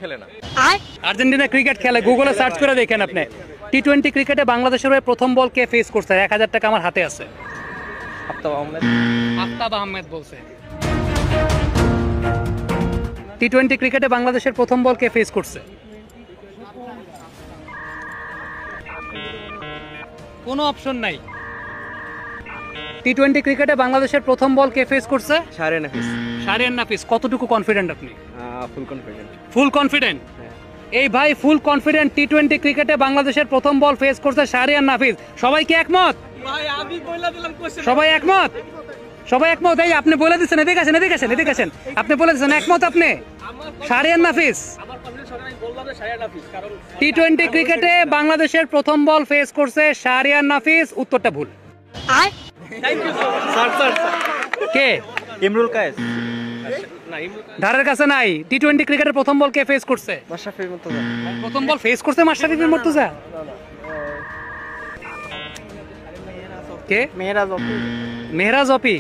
খেলে না। Argentina cricket খেলে, গুগলে সার্চ করে দেখেন আপনি। টি-20 ক্রিকেটে বাংলাদেশের হয়ে প্রথম বল কে ফেস করছে? 1000 টাকা আমার হাতে আছে। আফতাব আহমেদ বলছে। টি-20 ক্রিকেটে বাংলাদেশের প্রথম বল কে ফেস করছে? কোনো অপশন নাই। টি-20 ক্রিকেটে বাংলাদেশের প্রথম বল কে ফেস করছে? শাহরিয়ার নাফিস। কতটুকু কনফিডেন্ট আপনি? ফুল কনফিডেন্ট। এই ভাই ফুল কনফিডেন্ট। টি-20 ক্রিকেটে বাংলাদেশের প্রথম বল ফেস করছে শাহরিয়ার নাফিস। সবাই কি একমত? সবাই একমত? সবাই একমত? এই আপনি বলে দিচ্ছেন, এদিকে আসেন। আপনি বলে দিচ্ছেন একমত আপনি? শাহরিয়ার নাফিস। টি-20 ক্রিকেটে বাংলাদেশের প্রথম বল ফেস করছে শাহরিয়ার নাফিস। উত্তরটা ভুল। কে? ইমরুল কায়েস। ধারের কাছে নাই। টি-20 ক্রিকেটের প্রথম বল কে ফেস করছে? মাশরাফি মুর্তজা। প্রথম বল ফেস করছে মাশরাফি বিন মুর্তজা। কে? মেহরাজ অপি।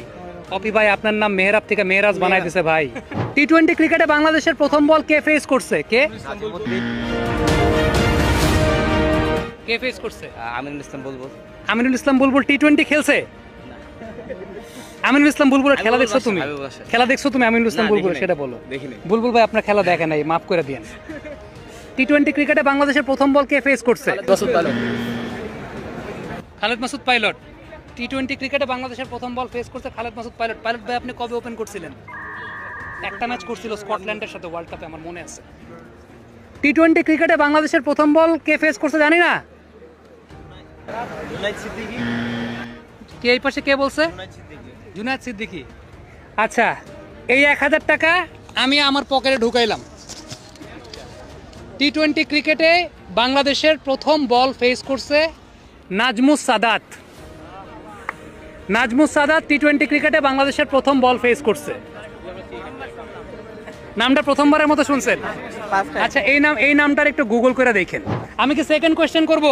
অপি ভাই আপনার নাম মেহরাব থেকে মেহরাজ বানাই দিছে ভাই। টি-20 ক্রিকেটে বাংলাদেশের প্রথম বল কে ফেস করছে? কে ফেস করছে? আমিনুল ইসলাম বুলবুল টি-20 খেলছে? আমিনুল ইসলাম বুলবুলের খেলা দেখছো তুমি? আমিনুল ইসলাম বুলবুল সেটা বলো। বুলবুল ভাই আপনার খেলা দেখে নাই, মাফ করে দিয়েন। টি-20 ক্রিকেটে বাংলাদেশের প্রথম বল কে ফেস করছে? খালেদ মাসুদ পাইলট। টি-20 ক্রিকেটে বাংলাদেশের প্রথম বল ফেস করছে খালেদ মাসুদ পাইলট। পাইলট ভাই আপনি কবে ওপেন করছিলেন? একটা ম্যাচ করছিল স্কটল্যান্ডের সাথে ওয়ার্ল্ড কাপে, আমার মনে আছে। টি-20 ক্রিকেটে বাংলাদেশের প্রথম বল কে ফেস করছে জানি না। কে এই পাশে কে বলছে? জুনায়েদ সিদ্দিকী। আচ্ছা, এই 1000 টাকা আমি আমার পকেটে ঢুকাইলাম। টি-20 ক্রিকেটে বাংলাদেশের প্রথম বল ফেস করছে নাজমুস সাদাত। টি-20 ক্রিকেটে বাংলাদেশের প্রথম বল ফেস করছে। নামটা প্রথমবারের মতো শুনছেন? আচ্ছা, এই নামটার একটু গুগল করে দেখেন। আমি কি সেকেন্ড কোশ্চেন করব?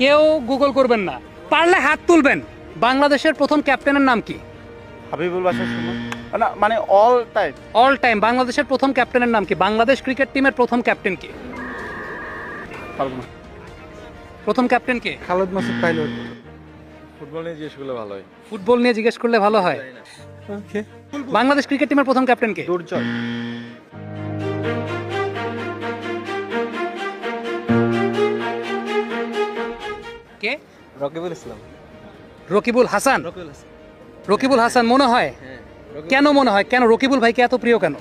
কেউ গুগল করবেন না, পারলে হাত তুলবেন। বাংলাদেশের প্রথম ক্যাপ্টেনের নাম কি? হাবিবুল বাশার সুমন। না মানে অল টাইম বাংলাদেশের প্রথম ক্যাপ্টেনের নাম কি? বাংলাদেশ ক্রিকেট টিমের প্রথম ক্যাপ্টেন কি? প্রথম ক্যাপ্টেন কে? খালেদ মাসুদ পাইলট। ফুটবল নিয়ে জিজ্ঞেস করলে ভালো হয়। বাংলাদেশ ক্রিকেট টিমের প্রথম ক্যাপ্টেন কে? দুর্জয়। কে? রকিবুল হাসান। রকিবুল হাসান মনে হয়? কেন মনে হয়? কেন রকিবুল ভাইকে এত প্রিয় কেন?